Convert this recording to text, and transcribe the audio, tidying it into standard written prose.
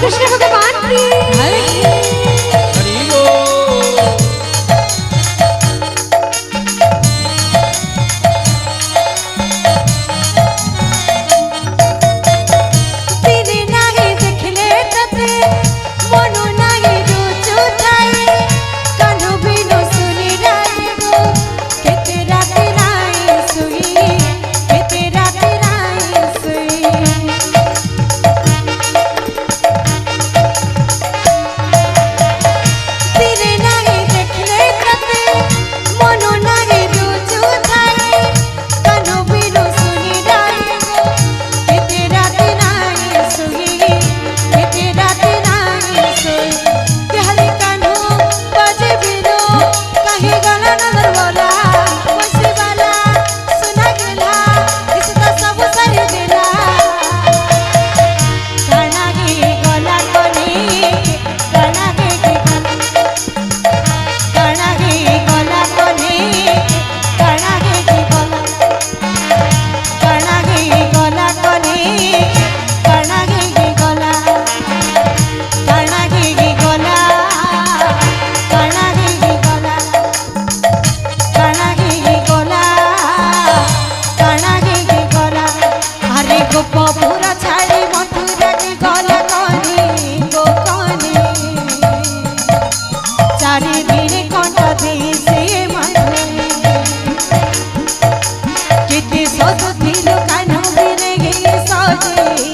कृष्ण भगवान की हरि बोल। दिने नाही देखले तते मनो नाही रुचु थाए कानो बिनो सुनी राय गो केते राते राय सुई केते राते राय सुई दिने नाही देखले तते मनो नाही रुचु थाए कानो बिनो सुनी राय गो केते राते राय सुई केते राते राय सुई तेहरी कानो बाजे बिनो कहीं गला नजर वाला वैसे वाला सुना गेला इसका सब सरी देला गाना गे गला कोनी गाना गे गाना गे गला कोनी गाना गे गला गाना गे गला कोनी गाना गे गला गाना गे गला गाना गे गला गाना गे गला गाना गे गला अरे गोपपुर छाड़ी मथुरा के गला कोनी गो कोनी चारि दिन कंठ दे से माने केते सजु थिलो कान्हो बिरे गे सजे